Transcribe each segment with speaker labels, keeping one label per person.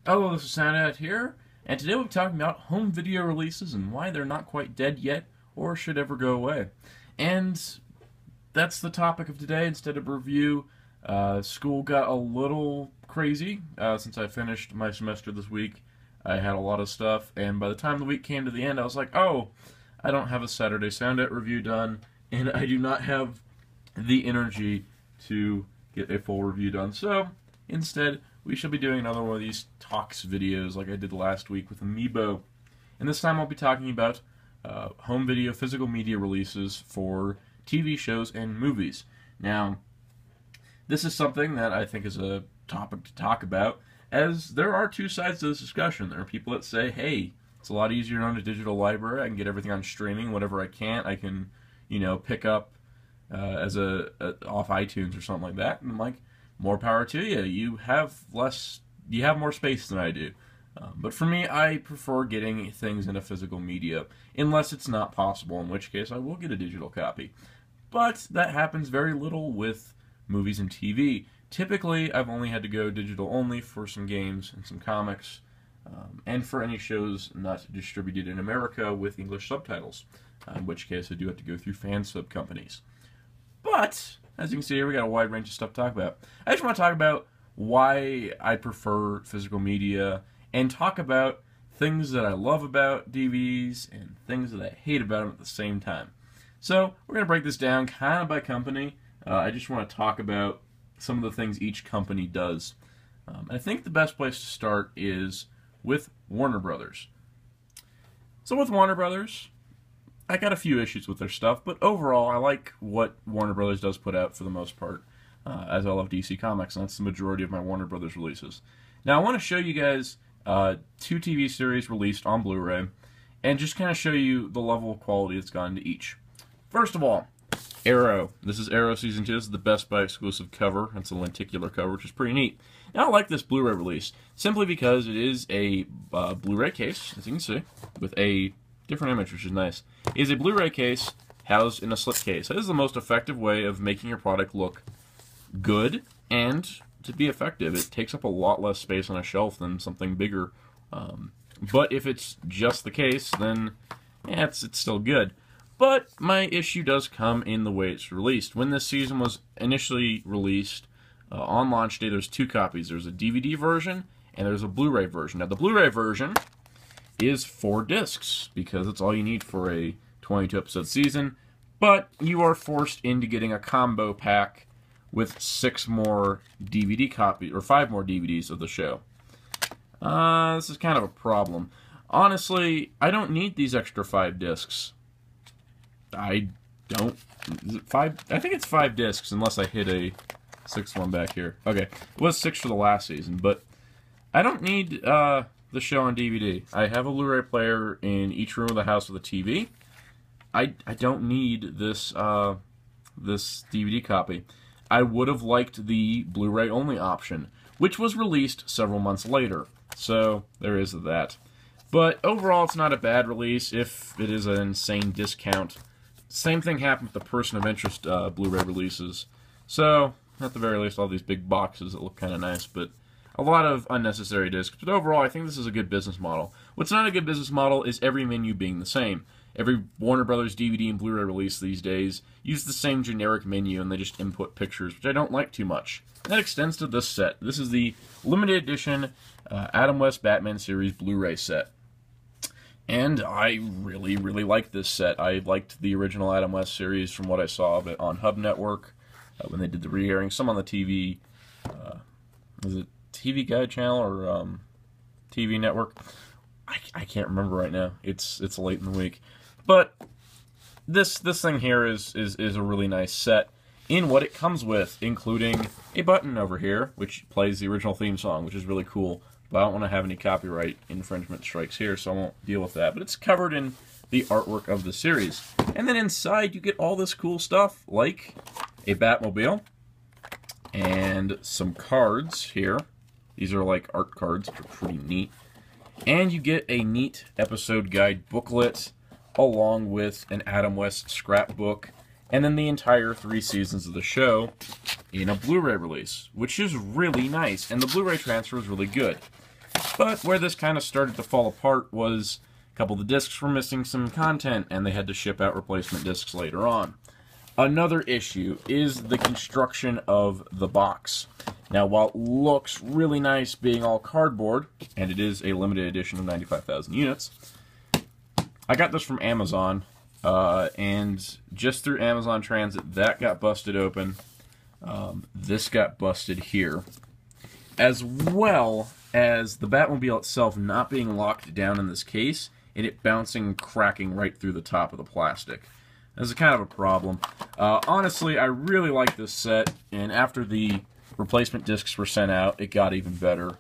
Speaker 1: Hello, this is Soundout here, and today we'll be talking about home video releases and why they're not quite dead yet or should ever go away. And that's the topic of today instead of review. School got a little crazy since I finished my semester this week. I had a lot of stuff, and by the time the week came to the end, I was like, oh, I don't have a Saturday Soundout review done, and I do not have the energy to get a full review done. So, instead, we shall be doing another one of these talks videos like I did last week with Amiibo. And this time I'll be talking about home video physical media releases for TV shows and movies. Now, this is something that I think is a topic to talk about, as there are two sides to this discussion. There are people that say, hey, it's a lot easier to own a digital library. I can get everything on streaming. Whatever I can't, I can, pick up as off iTunes or something like that. And I'm like, more power to you. You have more space than I do. But for me, I prefer getting things in a physical media, unless it's not possible, in which case I will get a digital copy. But that happens very little with movies and TV. Typically, I've only had to go digital only for some games and some comics, and for any shows not distributed in America with English subtitles, in which case I do have to go through fan sub companies. But as you can see here, we got a wide range of stuff to talk about. I just want to talk about why I prefer physical media and talk about things that I love about DVDs and things that I hate about them at the same time. So we're going to break this down kind of by company. I just want to talk about some of the things each company does. I think the best place to start is with Warner Brothers. So with Warner Brothers, I got a few issues with their stuff, but overall, I like what Warner Brothers does put out for the most part, as I love DC Comics, and that's the majority of my Warner Brothers releases. Now, I want to show you guys two TV series released on Blu-ray, and just kind of show you the level of quality that's gone into each. First of all, Arrow. This is Arrow Season 2. This is the Best Buy exclusive cover. It's a lenticular cover, which is pretty neat. Now, I like this Blu-ray release, simply because it is a Blu-ray case, as you can see, with a different image, which is nice. It is a Blu-ray case housed in a slipcase. That is the most effective way of making your product look good and to be effective. It takes up a lot less space on a shelf than something bigger. But if it's just the case, then yeah, it's still good. But my issue does come in the way it's released. When this season was initially released, on launch day, there's two copies. There's a DVD version and there's a Blu-ray version. Now, the Blu-ray version is 4 discs, because it's all you need for a 22-episode season, but you are forced into getting a combo pack with 6 more DVD copies, or 5 more DVDs of the show. This is kind of a problem. Honestly, I don't need these extra 5 discs. I don't... Is it 5? I think it's 5 discs, unless I hit a 6th one back here. Okay, it was 6 for the last season, but I don't need the show on DVD. I have a Blu-ray player in each room of the house with a TV. I don't need this this DVD copy. I would have liked the Blu-ray only option, which was released several months later. So there is that. But overall, it's not a bad release if it is an insane discount. Same thing happened with the Person of Interest Blu-ray releases. So at the very least, all these big boxes that look kind of nice, but a lot of unnecessary discs. But overall, I think this is a good business model. What's not a good business model is every menu being the same. Every Warner Brothers DVD and Blu-ray release these days use the same generic menu, and they just input pictures, which I don't like too much. That extends to this set. This is the limited edition Adam West Batman series Blu-ray set. And I really, really like this set. I liked the original Adam West series from what I saw of it on Hub Network when they did the re-airing. Some on the TV, was it TV Guide channel or TV Network? I can't remember right now. It's late in the week. But this thing here is a really nice set in what it comes with, including a button over here, which plays the original theme song, which is really cool. But I don't want to have any copyright infringement strikes here, so I won't deal with that. But it's covered in the artwork of the series. And then inside, you get all this cool stuff, like a Batmobile and some cards here. These are like art cards, which are pretty neat. And you get a neat episode guide booklet, along with an Adam West scrapbook, and then the entire 3 seasons of the show in a Blu-ray release, which is really nice, and the Blu-ray transfer is really good. But where this kind of started to fall apart was a couple of the discs were missing some content, and they had to ship out replacement discs later on. Another issue is the construction of the box. Now, while it looks really nice being all cardboard, and it is a limited edition of 95,000 units, I got this from Amazon, and just through Amazon Transit, that got busted open. This got busted here, as well as the Batmobile itself not being locked down in this case, and it bouncing and cracking right through the top of the plastic. This is kind of a problem. Honestly, I really like this set, and after the replacement discs were sent out, it got even better.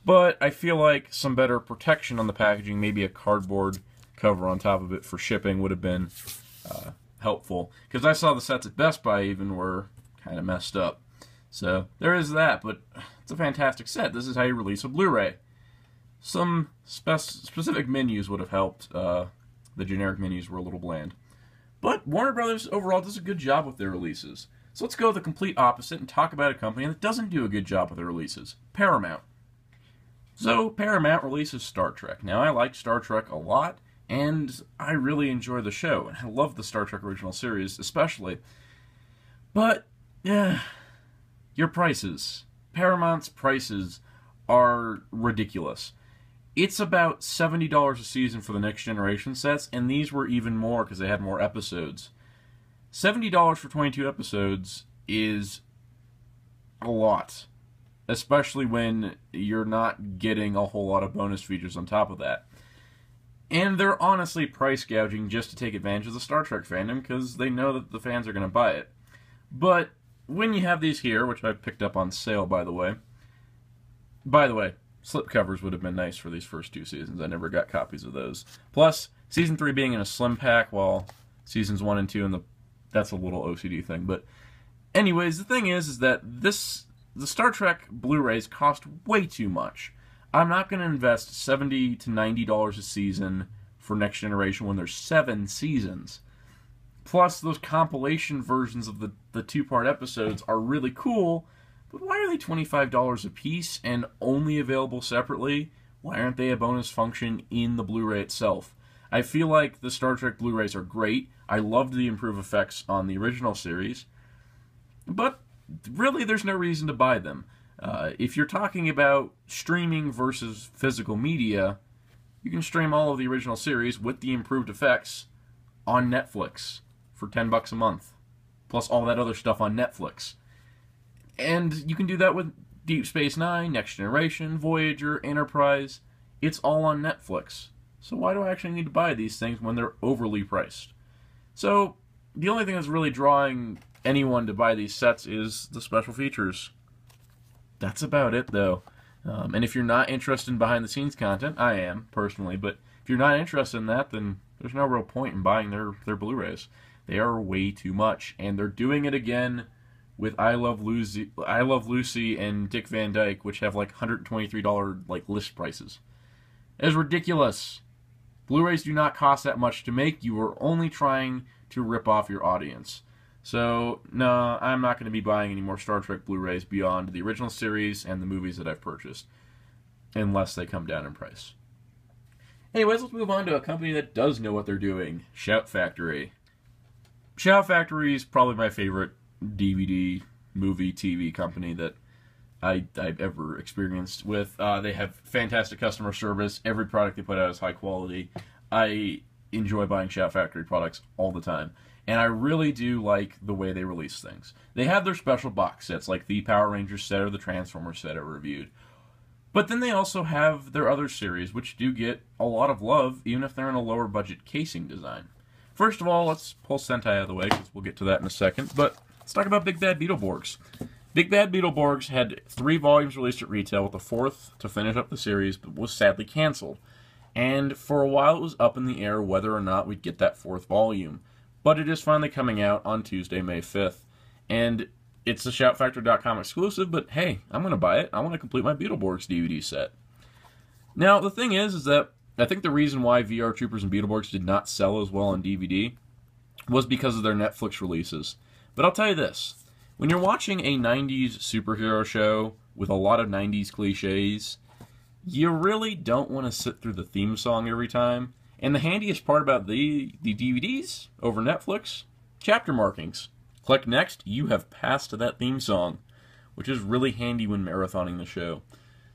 Speaker 1: But I feel like some better protection on the packaging, maybe a cardboard cover on top of it for shipping, would have been helpful. Because I saw the sets at Best Buy even were kind of messed up. So there is that, but it's a fantastic set. This is how you release a Blu-ray. Some specific menus would have helped. The generic menus were a little bland. But Warner Brothers overall does a good job with their releases. So let's go the complete opposite and talk about a company that doesn't do a good job with their releases. Paramount. So Paramount releases Star Trek. Now I like Star Trek a lot, and I really enjoy the show. And I love the Star Trek original series especially. But, yeah, your prices. Paramount's prices are ridiculous. It's about $70 a season for the Next Generation sets, and these were even more because they had more episodes. $70 for 22 episodes is a lot, especially when you're not getting a whole lot of bonus features on top of that. And they're honestly price gouging just to take advantage of the Star Trek fandom because they know that the fans are going to buy it. But when you have these here, which I picked up on sale, by the way, slipcovers would have been nice for these first two seasons. I never got copies of those. Plus, Season 3 being in a slim pack, while Seasons 1 and 2, that's a little OCD thing. But anyways, the thing is that the Star Trek Blu-rays cost way too much. I'm not going to invest $70 to $90 a season for Next Generation when there's 7 seasons. Plus, those compilation versions of the two-part episodes are really cool, but why are they $25 a piece and only available separately? Why aren't they a bonus function in the Blu-ray itself? I feel like the Star Trek Blu-rays are great. I loved the improved effects on the original series. But really, there's no reason to buy them. If you're talking about streaming versus physical media, you can stream all of the original series with the improved effects on Netflix for $10 a month. Plus all that other stuff on Netflix. And you can do that with Deep Space Nine, Next Generation, Voyager, Enterprise. It's all on Netflix. So why do I actually need to buy these things when they're overly priced? So the only thing that's really drawing anyone to buy these sets is the special features. That's about it, though. And if you're not interested in behind-the-scenes content, I am, personally, but if you're not interested in that, then there's no real point in buying their Blu-rays. They are way too much, and they're doing it again with I Love Lucy and Dick Van Dyke, which have like $123 like list prices. It's ridiculous. Blu-rays do not cost that much to make. You are only trying to rip off your audience. So, no, I'm not going to be buying any more Star Trek Blu-rays beyond the original series and the movies that I've purchased, unless they come down in price. Anyways, let's move on to a company that does know what they're doing, Shout Factory. Shout Factory is probably my favorite DVD, movie, TV company that I've ever experienced with. They have fantastic customer service. Every product they put out is high quality. I enjoy buying Shout Factory products all the time. And I really do like the way they release things. They have their special box sets, like the Power Rangers set or the Transformers set I reviewed. But then they also have their other series, which do get a lot of love, even if they're in a lower budget casing design. First of all, let's pull Sentai out of the way, because we'll get to that in a second. But let's talk about Big Bad Beetleborgs. Big Bad Beetleborgs had 3 volumes released at retail, with the 4th to finish up the series, but was sadly canceled. And for a while it was up in the air whether or not we'd get that 4th volume. But it is finally coming out on Tuesday, May 5th. And it's a ShoutFactory.com exclusive, but hey, I'm going to buy it. I want to complete my Beetleborgs DVD set. Now, the thing is that I think the reason why VR Troopers and Beetleborgs did not sell as well on DVD was because of their Netflix releases. But I'll tell you this. When you're watching a 90s superhero show with a lot of 90s cliches, you really don't want to sit through the theme song every time. And the handiest part about the DVDs over Netflix, chapter markings. Click next, you have passed that theme song, which is really handy when marathoning the show.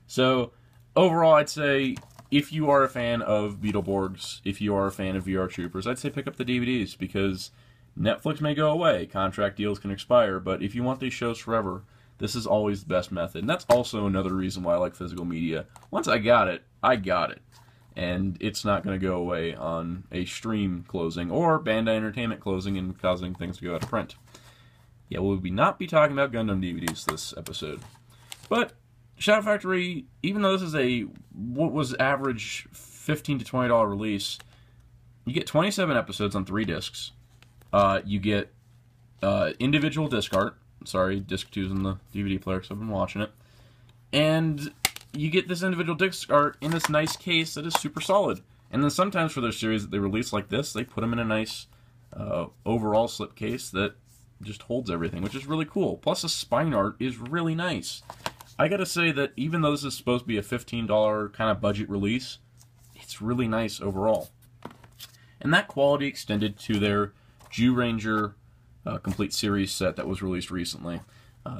Speaker 1: So, overall, I'd say if you are a fan of Beetleborgs, if you are a fan of VR Troopers, I'd say pick up the DVDs, because Netflix may go away, contract deals can expire, but if you want these shows forever, this is always the best method. And that's also another reason why I like physical media. Once I got it, I got it. And it's not going to go away on a stream closing or Bandai Entertainment closing and causing things to go out of print. Yeah, we'll not be talking about Gundam DVDs this episode. But Shout Factory, even though this is what was average $15 to $20 release, you get 27 episodes on 3 discs. You get individual disc art. Sorry, disc 2's in the DVD player because I've been watching it. And you get this individual disc art in this nice case that is super solid. And then sometimes for their series that they release like this, they put them in a nice overall slip case that just holds everything, which is really cool. Plus the spine art is really nice. I gotta say that even though this is supposed to be a $15 kind of budget release, it's really nice overall. And that quality extended to their Zyuranger complete series set that was released recently.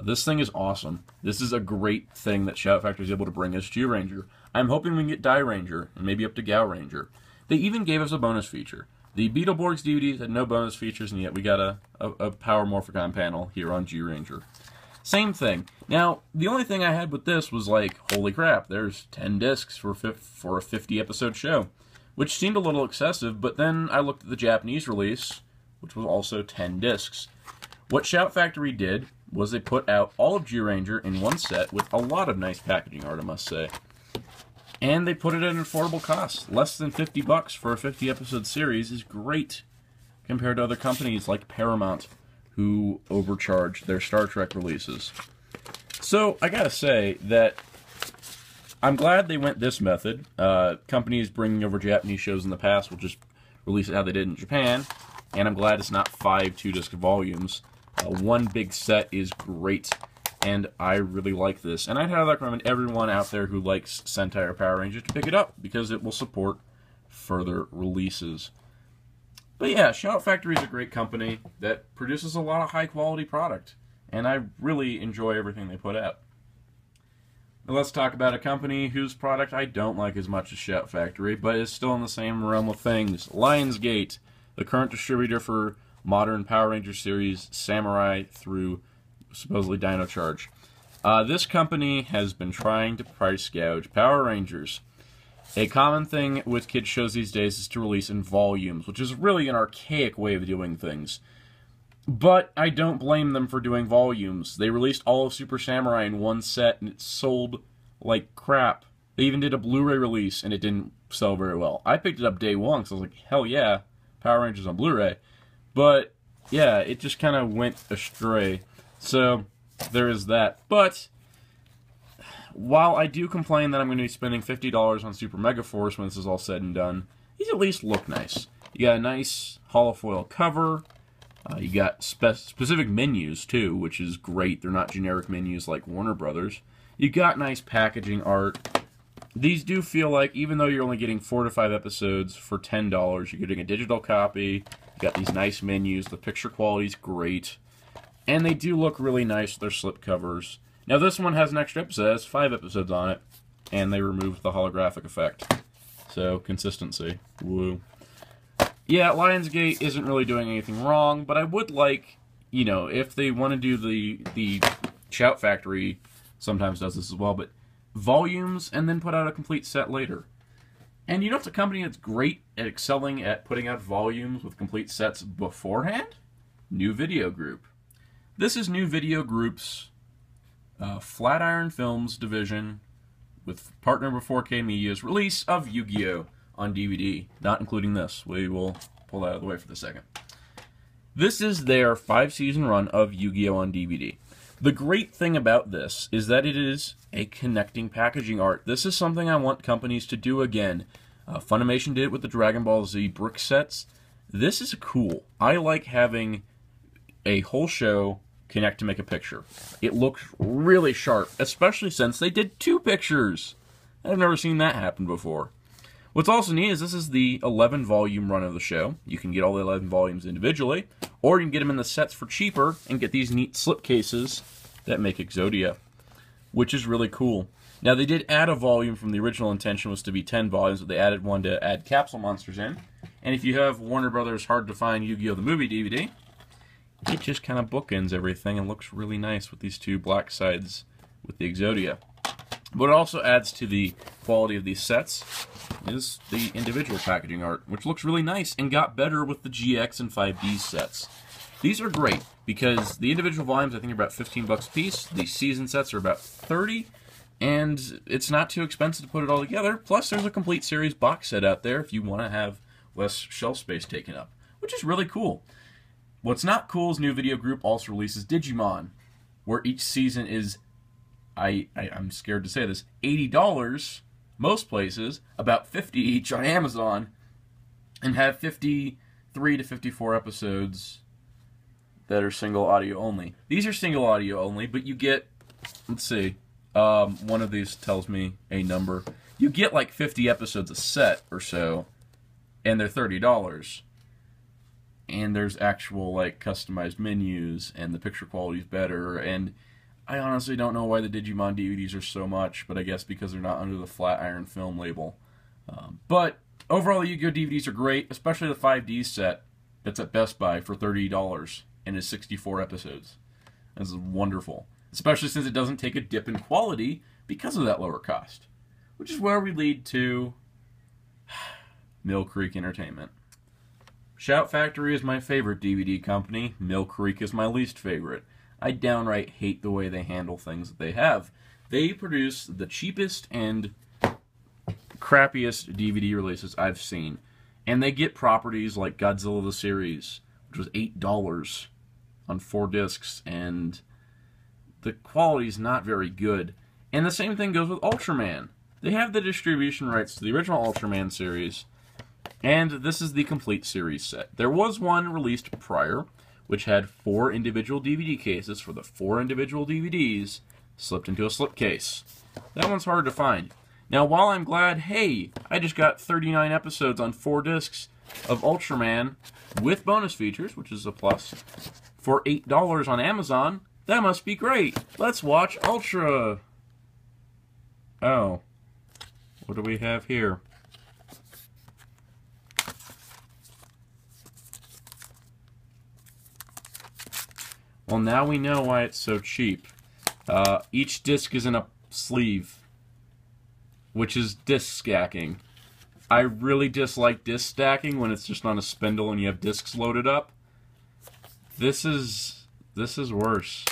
Speaker 1: This thing is awesome. This is a great thing that Shout Factory is able to bring us Zyuranger. I'm hoping we can get Die Ranger, and maybe up to Gao Ranger. They even gave us a bonus feature. The Beetleborgs DVDs had no bonus features, and yet we got a Power Morphicon panel here on Zyuranger. Same thing. Now, the only thing I had with this was like, holy crap, there's 10 discs for a 50-episode show, which seemed a little excessive, but then I looked at the Japanese release, which was also 10 discs. What Shout Factory did was they put out all of Zyuranger in one set with a lot of nice packaging art, I must say. And they put it at an affordable cost. Less than $50 for a 50-episode series is great compared to other companies like Paramount, who overcharge their Star Trek releases. So, I gotta say that I'm glad they went this method. Companies bringing over Japanese shows in the past will just release it how they did in Japan, and I'm glad it's not 5 2-disc volumes. One big set is great, and I really like this. And I'd highly recommend everyone out there who likes Sentai or Power Rangers to pick it up, because it will support further releases. But yeah, Shout Factory is a great company that produces a lot of high-quality product, and I really enjoy everything they put out. Now let's talk about a company whose product I don't like as much as Shout Factory, but is still in the same realm of things. Lionsgate, the current distributor for modern Power Ranger series, Samurai through supposedly Dino Charge. This company has been trying to price gouge Power Rangers. A common thing with kids shows these days is to release in volumes, which is really an archaic way of doing things. But I don't blame them for doing volumes. They released all of Super Samurai in one set, and it sold like crap. They even did a Blu-ray release, and it didn't sell very well. I picked it up day one, because I was like, hell yeah, Power Rangers on Blu-ray. But, yeah, it just kind of went astray. So, there is that. But while I do complain that I'm going to be spending $50 on Super Mega Force when this is all said and done, these at least look nice. You got a nice holofoil cover. You got specific menus, too, which is great. They're not generic menus like Warner Brothers. You got nice packaging art. These do feel like, even though you're only getting 4 to 5 episodes for $10, you're getting a digital copy. You got these nice menus. The picture quality's great. And they do look really nice with their slip covers. Now, this one has an extra episode. It has 5 episodes on it. And they removed the holographic effect. So, consistency. Woo. Yeah, Lionsgate isn't really doing anything wrong, but I would like, you know, if they want to do the Shout Factory sometimes does this as well, but volumes and then put out a complete set later. And you know what's a company that's great at excelling at putting out volumes with complete sets beforehand? New Video Group. This is New Video Group's Flatiron Films division with partner with 4K Media's release of Yu-Gi-Oh! On DVD, not including this. We will pull that out of the way for the second. This is their 5-season run of Yu-Gi-Oh! On DVD. The great thing about this is that it is a connecting packaging art. This is something I want companies to do again. Funimation did it with the Dragon Ball Z brick sets. This is cool. I like having a whole show connect to make a picture. It looks really sharp, especially since they did 2 pictures. I've never seen that happen before. What's also neat is this is the 11-volume run of the show. You can get all the 11 volumes individually, or you can get them in the sets for cheaper and get these neat slipcases that make Exodia, which is really cool. Now, they did add a volume from the original intention was to be 10 volumes, but they added one to add capsule monsters in. And if you have Warner Brothers Hard to Find Yu-Gi-Oh! The Movie DVD, it just kind of bookends everything and looks really nice with these two black sides with the Exodia. What it also adds to the quality of these sets is the individual packaging art, which looks really nice and got better with the GX and 5D sets. These are great because the individual volumes I think are about 15 bucks a piece. The season sets are about 30. And it's not too expensive to put it all together. Plus, there's a complete series box set out there if you want to have less shelf space taken up, which is really cool. What's not cool is New Video Group also releases Digimon, where each season is, I'm scared to say this, $80 most places, about $50 each on Amazon, and have 53 to 54 episodes that are single audio only. These are single audio only, but you get, let's see, one of these tells me a number. You get like 50 episodes a set or so, and they're $30. And there's actual like customized menus, and the picture quality is better. And I honestly don't know why the Digimon DVDs are so much, but I guess because they're not under the Flatiron Film label. But overall, the Yu-Gi-Oh! DVDs are great, especially the 5D set that's at Best Buy for $30 and is 64 episodes. This is wonderful. Especially since it doesn't take a dip in quality because of that lower cost. Which is where we lead to Mill Creek Entertainment. Shout Factory is my favorite DVD company. Mill Creek is my least favorite. I downright hate the way they handle things that they have. They produce the cheapest and crappiest DVD releases I've seen. And they get properties like Godzilla the Series, which was $8 on 4 discs, and the quality's not very good. And the same thing goes with Ultraman. They have the distribution rights to the original Ultraman series, and this is the complete series set. There was one released prior, which had 4 individual DVD cases for the 4 individual DVDs slipped into a slipcase. That one's hard to find. Now, while I'm glad, hey, I just got 39 episodes on 4 discs of Ultraman with bonus features, which is a plus, for $8 on Amazon, that must be great. Let's watch Ultra. Oh. What do we have here? Well, now we know why it's so cheap. Each disc is in a sleeve, which is disc stacking. I really dislike disc stacking when it's just on a spindle and you have discs loaded up. This is worse.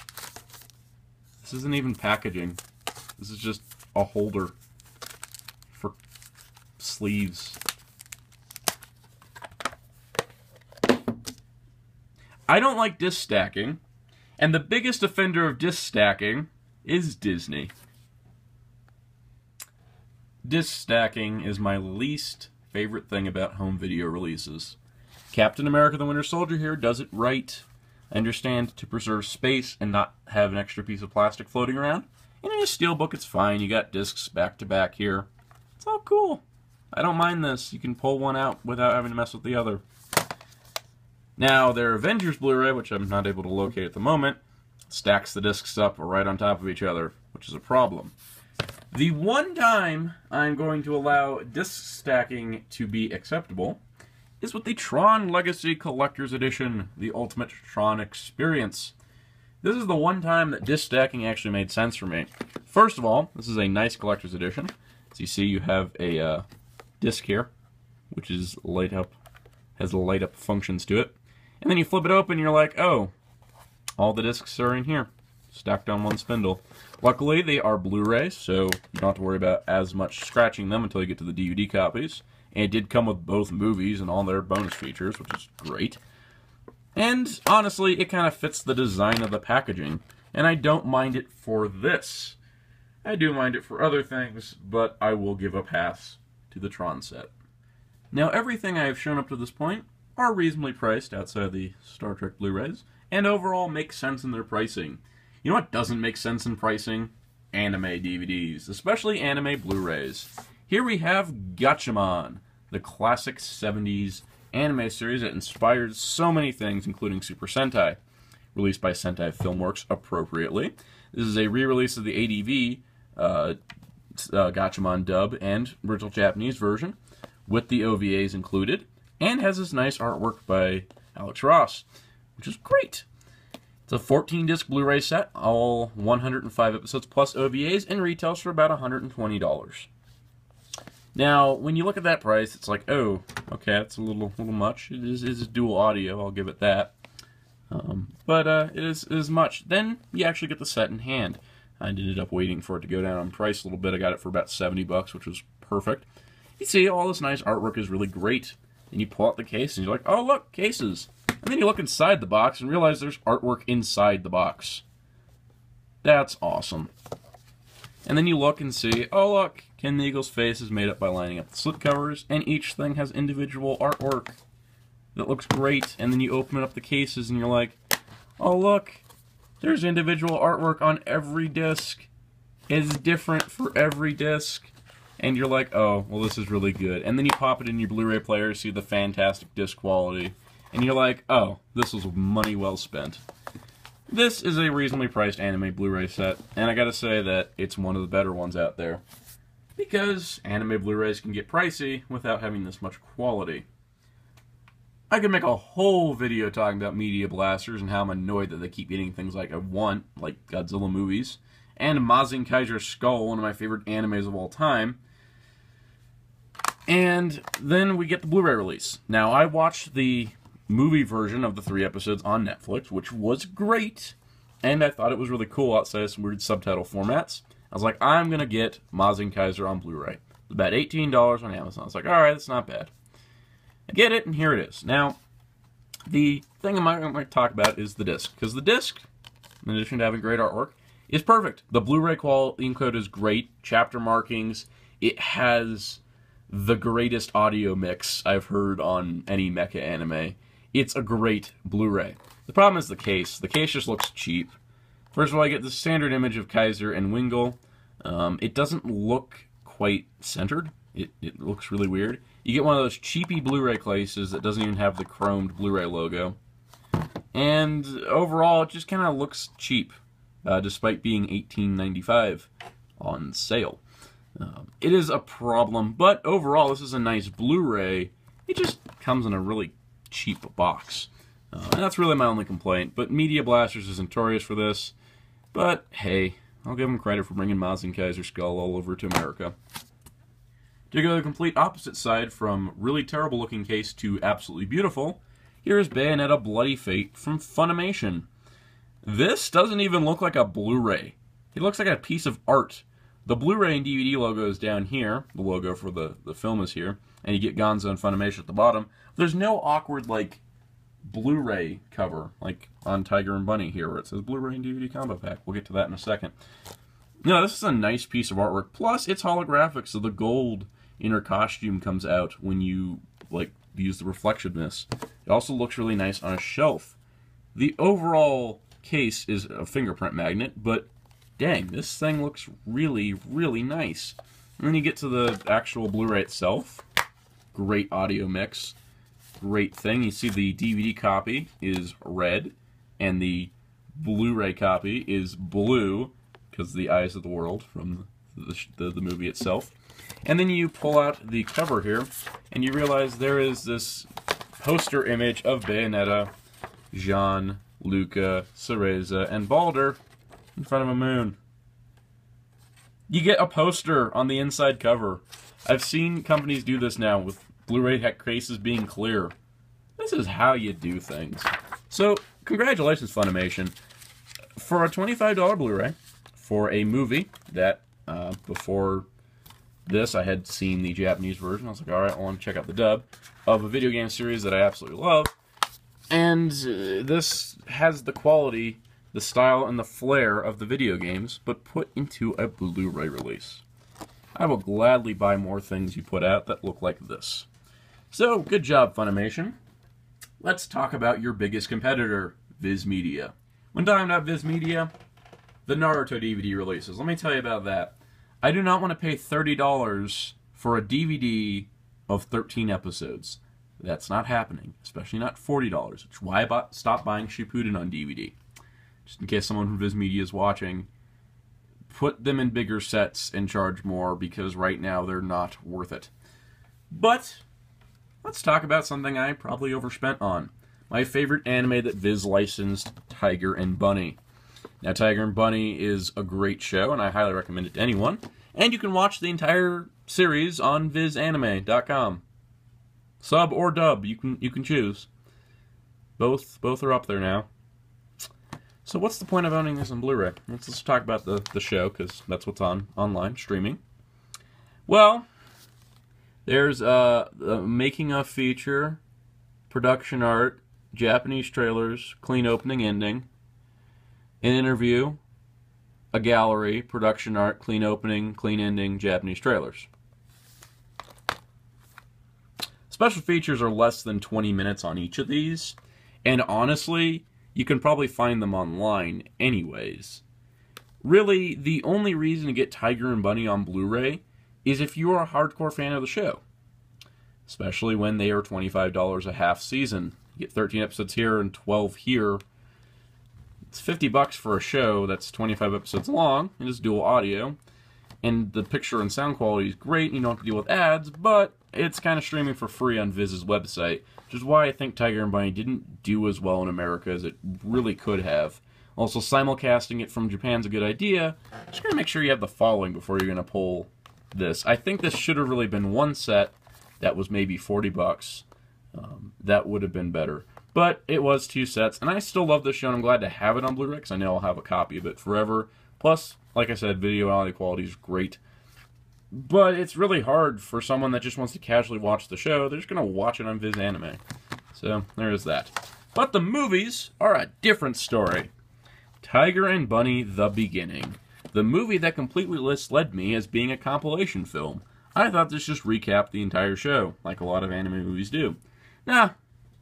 Speaker 1: This isn't even packaging. This is just a holder for sleeves. I don't like disc stacking, and the biggest offender of disc stacking is Disney. Disc stacking is my least favorite thing about home video releases. Captain America the Winter Soldier here does it right. I understand to preserve space and not have an extra piece of plastic floating around. And in a steelbook, it's fine. You got discs back to back here. It's all cool. I don't mind this. You can pull one out without having to mess with the other. Now, their Avengers Blu-ray, which I'm not able to locate at the moment, stacks the discs up right on top of each other, which is a problem. The one time I'm going to allow disc stacking to be acceptable is with the Tron Legacy Collector's Edition, the Ultimate Tron Experience. This is the one time that disc stacking actually made sense for me. First of all, this is a nice collector's edition. As you see, you have a disc here, which is light up, has light up functions to it. And then you flip it open, and you're like, oh, all the discs are in here, stacked on one spindle. Luckily, they are Blu-ray, so you don't have to worry about as much scratching them until you get to the DVD copies. And it did come with both movies and all their bonus features, which is great. And honestly, it kind of fits the design of the packaging. And I don't mind it for this. I do mind it for other things, but I will give a pass to the Tron set. Now, everything I have shown up to this point are reasonably priced outside the Star Trek Blu-rays, and overall make sense in their pricing. You know what doesn't make sense in pricing? anime DVDs, especially anime Blu-rays. Here we have Gatchaman, the classic 70s anime series that inspired so many things, including Super Sentai, released by Sentai Filmworks appropriately. This is a re-release of the ADV Gatchaman dub and original Japanese version, with the OVAs included, and has this nice artwork by Alex Ross, which is great. It's a 14-disc Blu-ray set, all 105 episodes plus OVAs, and retails for about $120. Now, when you look at that price, it's like, oh, okay, that's a little much. It is dual audio, I'll give it that. But it is much. Then you actually get the set in hand. I ended up waiting for it to go down on price a little bit. I got it for about $70, which was perfect. You see, all this nice artwork is really great. And you pull out the case, and you're like, oh, look, cases. And then you look inside the box and realize there's artwork inside the box. That's awesome. And then you look and see, oh look, Ken the Eagle's face is made up by lining up the slipcovers, and each thing has individual artwork that looks great. And then you open up the cases and you're like, oh look, there's individual artwork on every disc. It's different for every disc. And you're like, oh, well this is really good. And then you pop it in your Blu-ray player, see the fantastic disc quality, and you're like, oh, this was money well spent. This is a reasonably priced anime Blu-ray set, and I gotta say that it's one of the better ones out there. Because anime Blu-rays can get pricey without having this much quality. I could make a whole video talking about media blasters and how I'm annoyed that they keep getting things like I want, like Godzilla movies, and Mazin Kaiser's Skull, one of my favorite animes of all time. And then we get the Blu-ray release. Now, I watched the movie version of the 3 episodes on Netflix, which was great, and I thought it was really cool outside of some weird subtitle formats. I was like, I'm going to get Mazin Kaiser on Blu-ray. It's about $18 on Amazon. I was like, alright, that's not bad. I get it, and here it is. Now, the thing I'm going to talk about is the disc, because the disc, in addition to having great artwork, is perfect. The Blu-ray quality encode is great, chapter markings, it has the greatest audio mix I've heard on any mecha anime. It's a great Blu-ray. The problem is the case. The case just looks cheap. First of all, I get the standard image of Kaiser and Wingle. It doesn't look quite centered. It looks really weird. You get one of those cheapy Blu-ray cases that doesn't even have the chromed Blu-ray logo. And overall, it just kind of looks cheap, despite being $18.95 on sale. It is a problem, but overall, this is a nice Blu-ray. It just comes in a really cheap box. And that's really my only complaint, but Media Blasters is notorious for this. But, hey, I'll give them credit for bringing Mazin Kaiser's Skull all over to America. To go the complete opposite side, from really terrible looking case to absolutely beautiful, here is Bayonetta Bloody Fate from Funimation. This doesn't even look like a Blu-ray. It looks like a piece of art. The Blu-ray and DVD logo is down here. The logo for the film is here. And you get Gonzo and Funimation at the bottom. There's no awkward, like, Blu-ray cover, like on Tiger and Bunny here, where it says Blu-ray and DVD combo pack. We'll get to that in a second. No, this is a nice piece of artwork. Plus, it's holographic, so the gold inner costume comes out when you, like, use the reflectiveness. It also looks really nice on a shelf. The overall case is a fingerprint magnet, but dang, this thing looks really, really nice. And then you get to the actual Blu-ray itself. Great audio mix. Great thing. You see the DVD copy is red, and the Blu-ray copy is blue, because the eyes of the world from the movie itself. And then you pull out the cover here, and you realize there is this poster image of Bayonetta, Jean, Luca, Cereza, and Balder in front of a moon. You get a poster on the inside cover. I've seen companies do this now with Blu-ray cases being clear. This is how you do things. So, congratulations, Funimation. For a $25 Blu-ray, for a movie that, before this, I had seen the Japanese version. I was like, alright, I want to check out the dub of a video game series that I absolutely love. And this has the quality, the style, and the flair of the video games, but put into a Blu-ray release. I will gladly buy more things you put out that look like this. So, good job, Funimation. Let's talk about your biggest competitor, Viz Media. When talking about Viz Media, the Naruto DVD releases. Let me tell you about that. I do not want to pay $30 for a DVD of 13 episodes. That's not happening, especially not $40, which is why I stopped buying Shippuden on DVD. Just in case someone from Viz Media is watching, put them in bigger sets and charge more, because right now they're not worth it. But let's talk about something I probably overspent on. My favorite anime that Viz licensed, Tiger and Bunny. Now, Tiger and Bunny is a great show, and I highly recommend it to anyone. And you can watch the entire series on vizanime.com. Sub or dub, you can choose. Both are up there now. So what's the point of owning this on Blu-ray? Let's talk about the show, because that's what's online, streaming. Well, there's making of feature, production art, Japanese trailers, clean opening ending, an interview, a gallery, production art, clean opening, clean ending, Japanese trailers. Special features are less than 20 minutes on each of these, and honestly, you can probably find them online anyways. Really, the only reason to get Tiger and Bunny on Blu-ray is if you are a hardcore fan of the show. Especially when they are $25 a half season. You get 13 episodes here and 12 here. It's $50 for a show that's 25 episodes long, and it's dual audio. And the picture and sound quality is great, and you don't have to deal with ads, but it's kind of streaming for free on Viz's website, which is why I think Tiger and Bunny didn't do as well in America as it really could have. Also, simulcasting it from Japan's a good idea. Just gotta make sure you have the following before you're gonna pull this. I think this should have really been one set that was maybe $40. That would have been better. But it was two sets, and I still love this show, and I'm glad to have it on Blu-ray, because I know I'll have a copy of it forever. Plus, like I said, video audio quality is great. But it's really hard for someone that just wants to casually watch the show. They're just going to watch it on Viz Anime. So, there is that. But the movies are a different story. Tiger and Bunny: The Beginning. The movie that completely misled me as being a compilation film. I thought this just recapped the entire show, like a lot of anime movies do. Nah,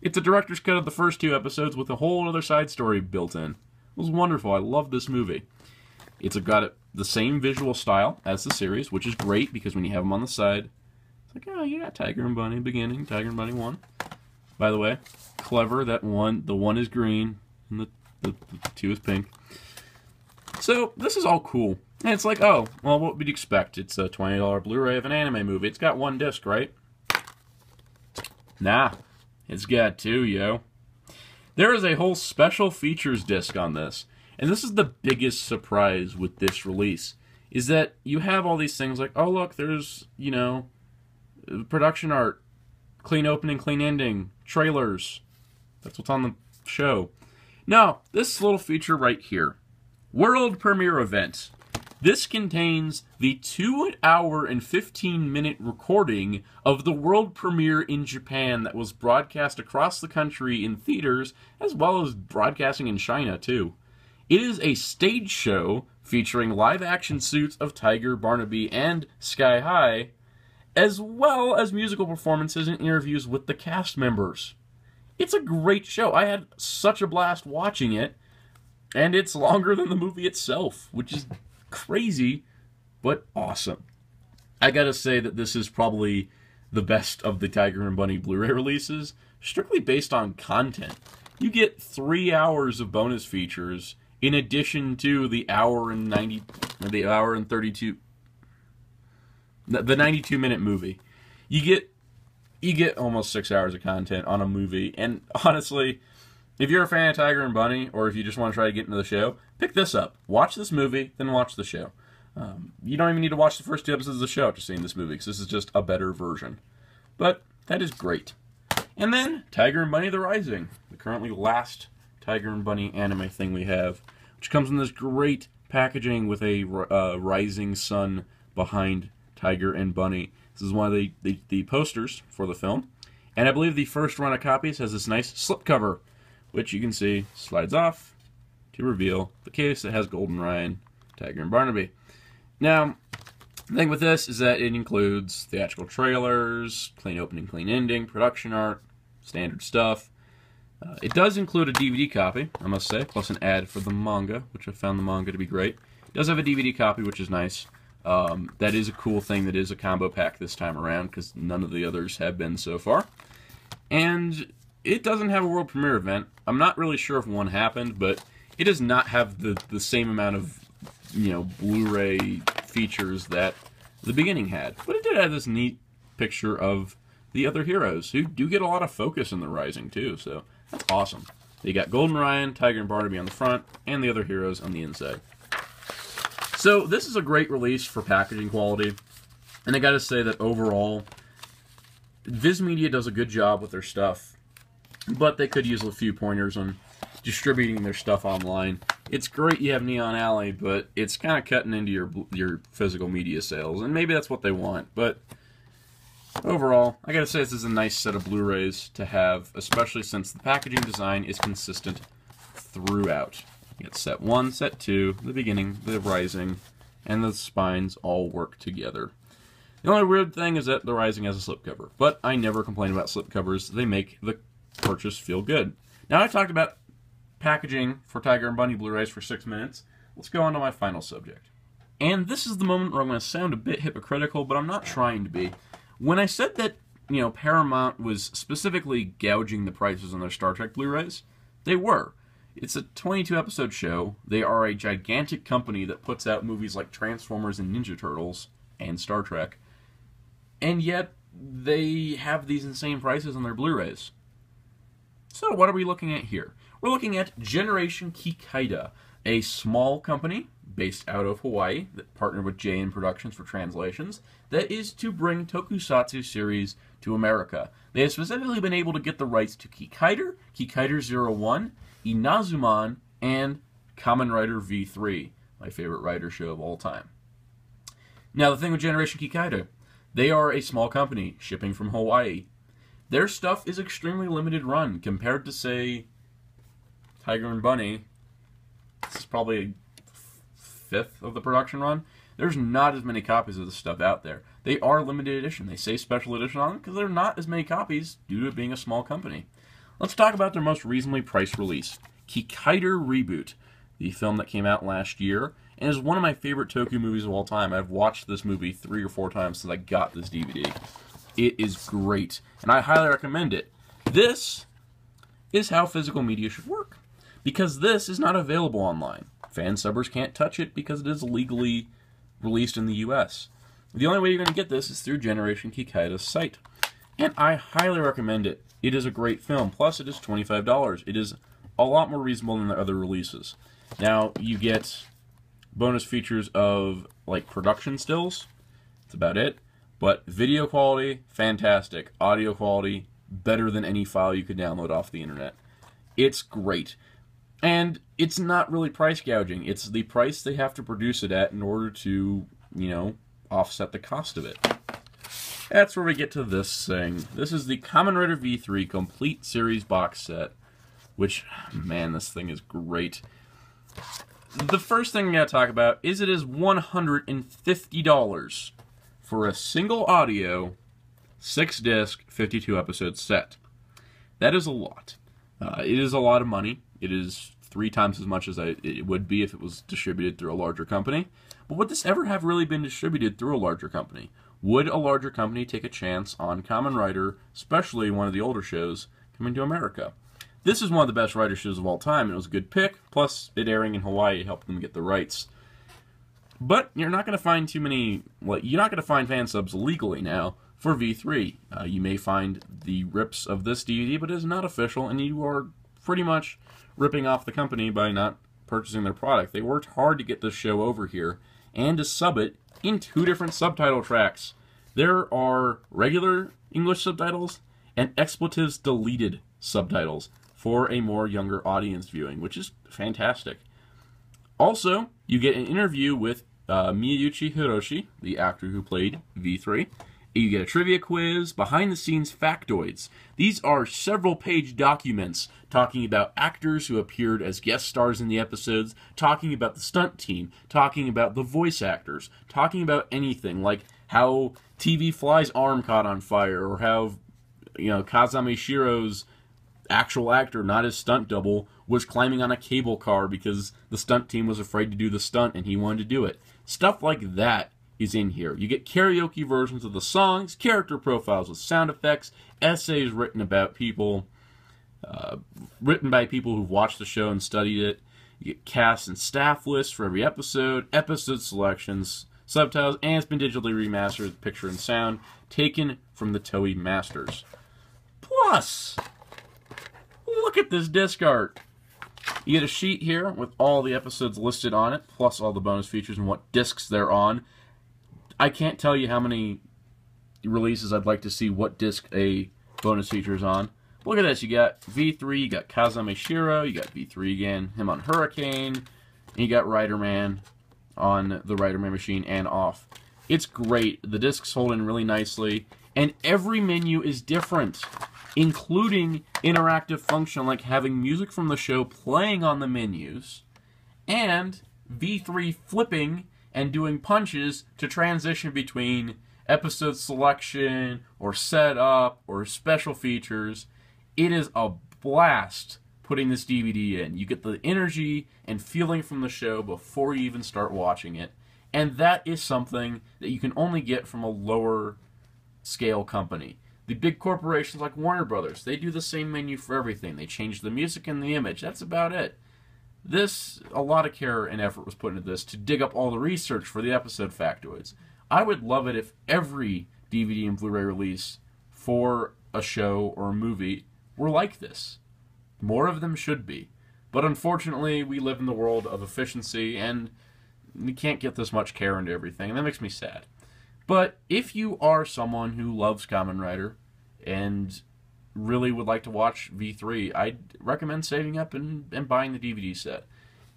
Speaker 1: it's a director's cut of the first two episodes with a whole other side story built in. It was wonderful. I love this movie. It's got the same visual style as the series, which is great, because when you have them on the side, it's like, oh, you got Tiger and Bunny Beginning, Tiger and Bunny 1. By the way, clever that the 1 is green, and the 2 is pink. So, this is all cool. And it's like, oh, well, what would you expect? It's a $20 Blu-ray of an anime movie. It's got one disc, right? Nah, it's got two, yo. There is a whole special features disc on this. And this is the biggest surprise with this release, is that you have all these things like, oh, look, there's, production art, clean opening, clean ending, trailers. That's what's on the show. No, this little feature right here, World Premiere Event. This contains the 2-hour and 15-minute recording of the world premiere in Japan that was broadcast across the country in theaters, as well as broadcasting in China, too. It is a stage show featuring live-action suits of Tiger, Barnaby, and Sky High, as well as musical performances and interviews with the cast members. It's a great show. I had such a blast watching it, and it's longer than the movie itself, which is crazy, but awesome. I gotta say that this is probably the best of the Tiger and Bunny Blu-ray releases, strictly based on content. You get 3 hours of bonus features in addition to the 92-minute movie. You get almost 6 hours of content on a movie, and honestly, if you're a fan of Tiger and Bunny, or if you just want to try to get into the show, pick this up. Watch this movie, then watch the show. You don't even need to watch the first 2 episodes of the show after seeing this movie, because this is just a better version. But that is great. And then, Tiger and Bunny: The Rising, the currently last Tiger and Bunny anime thing we have, which comes in this great packaging with a rising sun behind Tiger and Bunny. This is one of the posters for the film. And I believe the first run of copies has this nice slipcover, which you can see slides off to reveal the case that has Golden Ryan, Tiger, and Barnaby. Now, the thing with this is that it includes theatrical trailers, clean opening, clean ending, production art, standard stuff. It does include a DVD copy, I must say, plus an ad for the manga, which I found the manga to be great. It does have a DVD copy, which is nice. That is a cool thing that is a combo pack this time around, because none of the others have been so far. And it doesn't have a world premiere event. I'm not really sure if one happened, but it does not have the same amount of, Blu-ray features that the beginning had. But it did have this neat picture of the other heroes, who do get a lot of focus in the Rising, too, so that's awesome. You got Golden Ryan, Tiger and Barnaby on the front, and the other heroes on the inside. So this is a great release for packaging quality, and I gotta say that overall, Viz Media does a good job with their stuff, but they could use a few pointers on distributing their stuff online. It's great you have Neon Alley, but it's kind of cutting into your physical media sales, and maybe that's what they want, but overall, I gotta say this is a nice set of Blu-rays to have, especially since the packaging design is consistent throughout. You get set 1, set 2, the beginning, the Rising, and the spines all work together. The only weird thing is that the Rising has a slipcover, but I never complain about slipcovers. They make the purchase feel good. Now I talked about packaging for Tiger and Bunny Blu-rays for 6 minutes. Let's go on to my final subject. And this is the moment where I'm going to sound a bit hypocritical, but I'm not trying to be. When I said that, Paramount was specifically gouging the prices on their Star Trek Blu-rays, they were. It's a 22-episode show. They are a gigantic company that puts out movies like Transformers and Ninja Turtles and Star Trek, and yet they have these insane prices on their Blu-rays. So what are we looking at here? We're looking at Generation Kikaider, a small company based out of Hawaii that partnered with JN Productions for translations that is to bring tokusatsu series to America. They have specifically been able to get the rights to Kikaider, Kikaider 01, Inazuman, and Kamen Rider V3, my favorite Rider show of all time. Now the thing with Generation Kikaider, they are a small company shipping from Hawaii. Their stuff is extremely limited run compared to, say, Tiger and Bunny. This is probably a fifth of the production run. There's not as many copies of this stuff out there. They are limited edition. They say special edition on them because there are not as many copies due to it being a small company. Let's talk about their most reasonably priced release, Kikaider Reboot, the film that came out last year, and is one of my favorite Toku movies of all time. I've watched this movie 3 or 4 times since I got this DVD. It is great, and I highly recommend it. This is how physical media should work, because this is not available online. Fan subbers can't touch it because it is legally released in the US. The only way you're going to get this is through Generation Kikaider's site, and I highly recommend it. It is a great film, plus it is $25. It is a lot more reasonable than the other releases. Now, you get bonus features of, like, production stills. That's about it. But video quality, fantastic. Audio quality, better than any file you could download off the internet. It's great. And it's not really price gouging. It's the price they have to produce it at in order to, offset the cost of it. That's where we get to this thing. This is the Kamen Rider V3 Complete Series box set, which, man, this thing is great. The first thing I'm going to talk about is it is $150 for a single audio, 6-disc, 52-episode set. That is a lot. It is a lot of money. It is 3 times as much as it would be if it was distributed through a larger company. But would this ever have really been distributed through a larger company? Would a larger company take a chance on Kamen Rider, especially one of the older shows, coming to America? This is one of the best Rider shows of all time. It was a good pick, plus it airing in Hawaii helped them get the rights. But you're not going to find too many, you're not going to find fan subs legally now for V3. You may find the rips of this DVD, but it is not official, and you are pretty much ripping off the company by not purchasing their product. They worked hard to get this show over here, and to sub it in 2 different subtitle tracks. There are regular English subtitles and expletives deleted subtitles for a more younger audience viewing, which is fantastic. Also, you get an interview with Miyuchi Hiroshi, the actor who played V3. You get a trivia quiz, behind-the-scenes factoids. These are several-page documents talking about actors who appeared as guest stars in the episodes, talking about the stunt team, talking about the voice actors, talking about anything, like how TV Fly's arm caught on fire, or how, Kazami Shiro's actual actor, not his stunt double, was climbing on a cable car because the stunt team was afraid to do the stunt and he wanted to do it. Stuff like that is in here. You get karaoke versions of the songs, character profiles with sound effects, essays written by people who've watched the show and studied it. You get cast and staff lists for every episode, episode selections, subtitles, and it's been digitally remastered with picture and sound taken from the Toei Masters. Plus, look at this disc art. You get a sheet here with all the episodes listed on it, plus all the bonus features and what discs they're on. I can't tell you how many releases I'd like to see what disc a bonus feature is on. Look at this. You got V3, you got Kazame Shiro, you got V3 again, him on Hurricane, and you got Rider Man on the Rider Man machine and off. It's great. The discs hold in really nicely, and every menu is different, including interactive function like having music from the show playing on the menus, and V3 flipping and doing punches to transition between episode selection or setup or special features. It is a blast putting this DVD in. You get the energy and feeling from the show before you even start watching it. And that is something that you can only get from a lower scale company. The big corporations like Warner Brothers, they do the same menu for everything. They change the music and the image. That's about it. A lot of care and effort was put into this to dig up all the research for the episode factoids. I would love it if every DVD and Blu-ray release for a show or a movie were like this. More of them should be. But unfortunately, we live in the world of efficiency, and we can't get this much care into everything, and that makes me sad. But if you are someone who loves Kamen Rider and really would like to watch V3, I'd recommend saving up and buying the DVD set.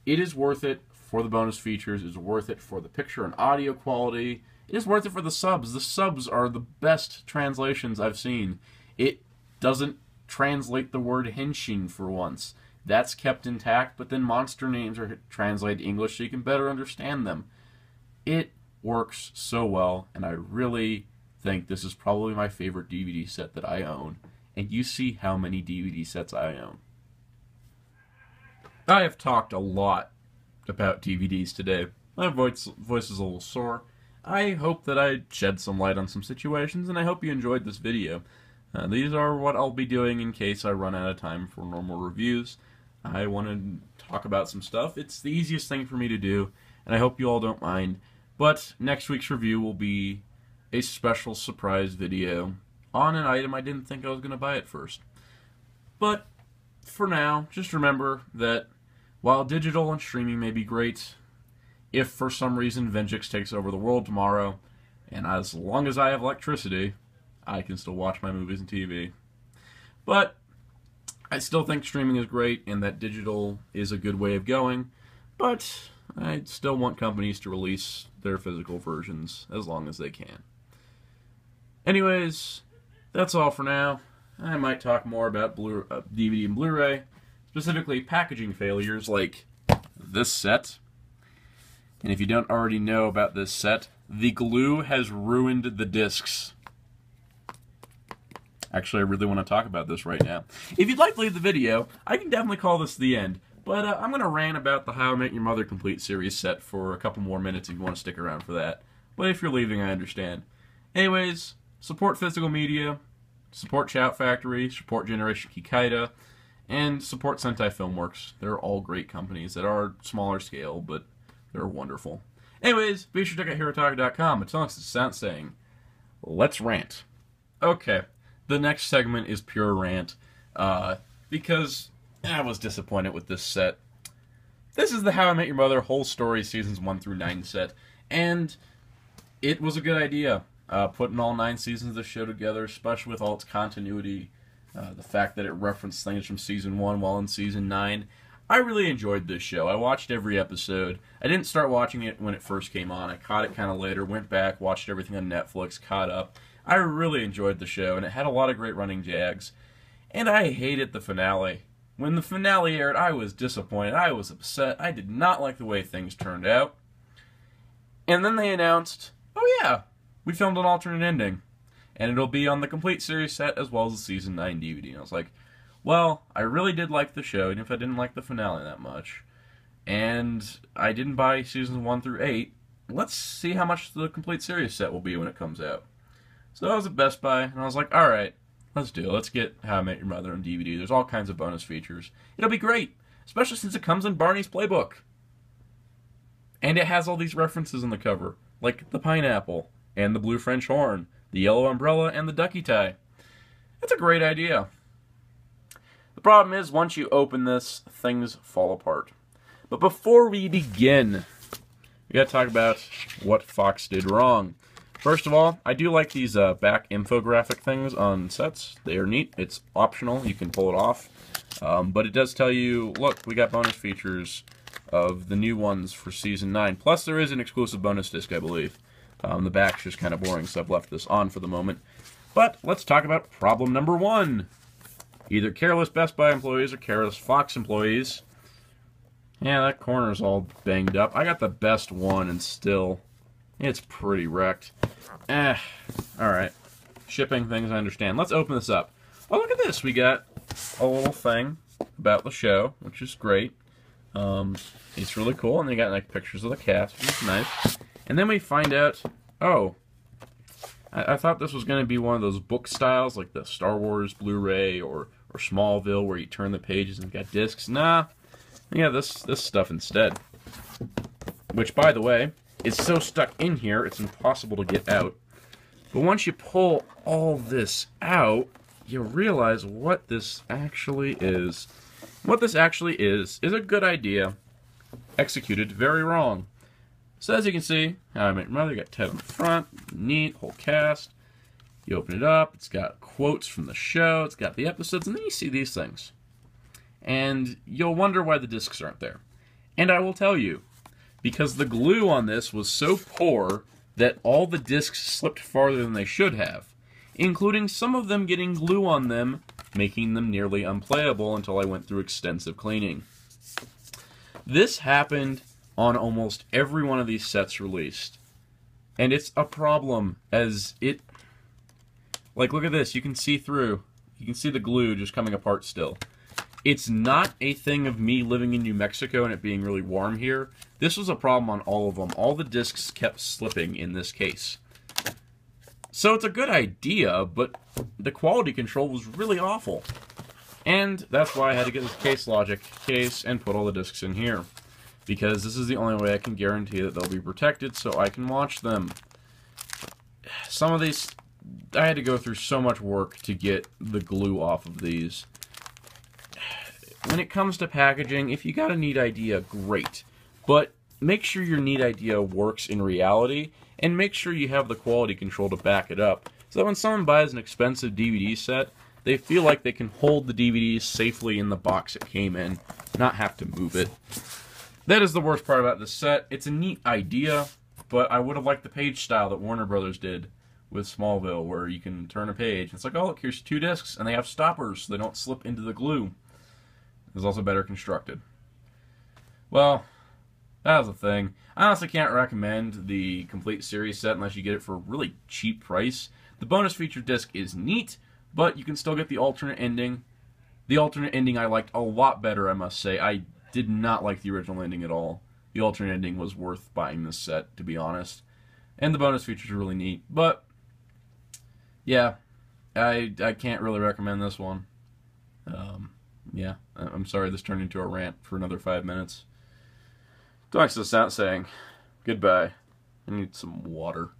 Speaker 1: It is worth it for the bonus features. It's worth it for the picture and audio quality. It is worth it for the subs. The subs are the best translations I've seen. It doesn't translate the word henshin for once. That's kept intact, but then monster names are translated to English so you can better understand them. It works so well, and I really think this is probably my favorite DVD set that I own. And you see how many DVD sets I own. I have talked a lot about DVDs today. My voice is a little sore. I hope that I shed some light on some situations, and I hope you enjoyed this video. These are what I'll be doing in case I run out of time for normal reviews. I want to talk about some stuff. It's the easiest thing for me to do, and I hope you all don't mind. But next week's review will be a special surprise video on an item I didn't think I was going to buy at first. But for now, just remember that while digital and streaming may be great, if for some reason Vengeance takes over the world tomorrow, and as long as I have electricity, I can still watch my movies and TV. But I still think streaming is great and that digital is a good way of going, but I still want companies to release their physical versions as long as they can. Anyways, that's all for now. I might talk more about DVD and Blu-ray, specifically packaging failures like this set. And if you don't already know about this set, the glue has ruined the discs. Actually, I really want to talk about this right now. If you'd like to leave the video, I can definitely call this the end. But I'm going to rant about the How I Met Your Mother Complete Series set for a couple more minutes if you want to stick around for that. But if you're leaving, I understand. Anyways, support physical media, support Shout Factory, support Generation Kikaida, and support Sentai Filmworks. They're all great companies that are smaller scale, but they're wonderful. Anyways, be sure to check out HeroTalk.com. Until next time, saying, let's rant. Okay. The next segment is pure rant, because I was disappointed with this set. This is the How I Met Your Mother Whole Story Seasons 1 through 9 set, and it was a good idea, putting all 9 seasons of the show together, especially with all its continuity, the fact that it referenced things from Season 1 while in Season 9. I really enjoyed this show. I watched every episode. I didn't start watching it when it first came on. I caught it kind of later, went back, watched everything on Netflix, caught up. I really enjoyed the show, and it had a lot of great running gags. And I hated the finale. When the finale aired, I was disappointed. I was upset. I did not like the way things turned out. And then they announced, oh yeah, we filmed an alternate ending. And it'll be on the complete series set as well as the Season 9 DVD. And I was like, Well, I really did like the show, even if I didn't like the finale that much. And I didn't buy seasons 1 through 8. Let's see how much the complete series set will be when it comes out. So I was at Best Buy, and I was like, alright, let's do it. Let's get How I Met Your Mother on DVD. There's all kinds of bonus features. It'll be great, especially since it comes in Barney's Playbook. And it has all these references on the cover, like the pineapple, and the blue French horn, the yellow umbrella, and the ducky tie. It's a great idea. The problem is, once you open this, things fall apart. But before we begin, we gotta talk about what Fox did wrong. First of all, I do like these back infographic things on sets. They are neat. It's optional. You can pull it off. But it does tell you, look, we got bonus features of the new ones for Season 9. Plus, there is an exclusive bonus disc, I believe. The back's just kind of boring, so I've left this on for the moment. But let's talk about problem number 1. Either careless Best Buy employees or careless Fox employees. Yeah, that corner's all banged up. I got the best one, and still, it's pretty wrecked. Alright. Shipping things, I understand. Let's open this up. Oh, look at this. We got a little thing about the show, which is great. It's really cool, and they got like pictures of the cast, which is nice. And then we find out, oh, I thought this was going to be one of those book styles, like the Star Wars Blu-ray or Smallville, where you turn the pages and got discs. Nah, yeah, this stuff instead. Which, by the way, is so stuck in here, it's impossible to get out. But once you pull all this out, you realize what this actually is. What this actually is a good idea, executed very wrong. So as you can see, How I Met Your Mother, you got Ted on the front, neat, whole cast. You open it up, it's got quotes from the show, it's got the episodes, and then you see these things. And you'll wonder why the discs aren't there. And I will tell you, because the glue on this was so poor that all the discs slipped farther than they should have, including some of them getting glue on them, making them nearly unplayable until I went through extensive cleaning. This happened on almost every one of these sets released. And it's a problem, as it... Like, look at this. You can see through. You can see the glue just coming apart still. It's not a thing of me living in New Mexico and it being really warm here. This was a problem on all of them. All the discs kept slipping in this case. So it's a good idea, but the quality control was really awful. And that's why I had to get this Case Logic case and put all the discs in here. Because this is the only way I can guarantee that they'll be protected so I can watch them. Some of these, I had to go through so much work to get the glue off of these. When it comes to packaging, if you got a neat idea, great. But make sure your neat idea works in reality, and make sure you have the quality control to back it up, so that when someone buys an expensive DVD set, they feel like they can hold the DVDs safely in the box it came in, not have to move it. That is the worst part about this set. It's a neat idea, but I would have liked the page style that Warner Brothers did with Smallville, where you can turn a page. It's like, oh, look, here's 2 discs, and they have stoppers so they don't slip into the glue. It's also better constructed. Well, that was the thing. I honestly can't recommend the complete series set unless you get it for a really cheap price. The bonus feature disc is neat, but you can still get the alternate ending. The alternate ending I liked a lot better, I must say. I did not like the original ending at all. The alternate ending was worth buying this set, to be honest. And the bonus features are really neat. But, yeah, I can't really recommend this one. Yeah, I'm sorry this turned into a rant for another 5 minutes. Thanks to the sound saying goodbye. I need some water.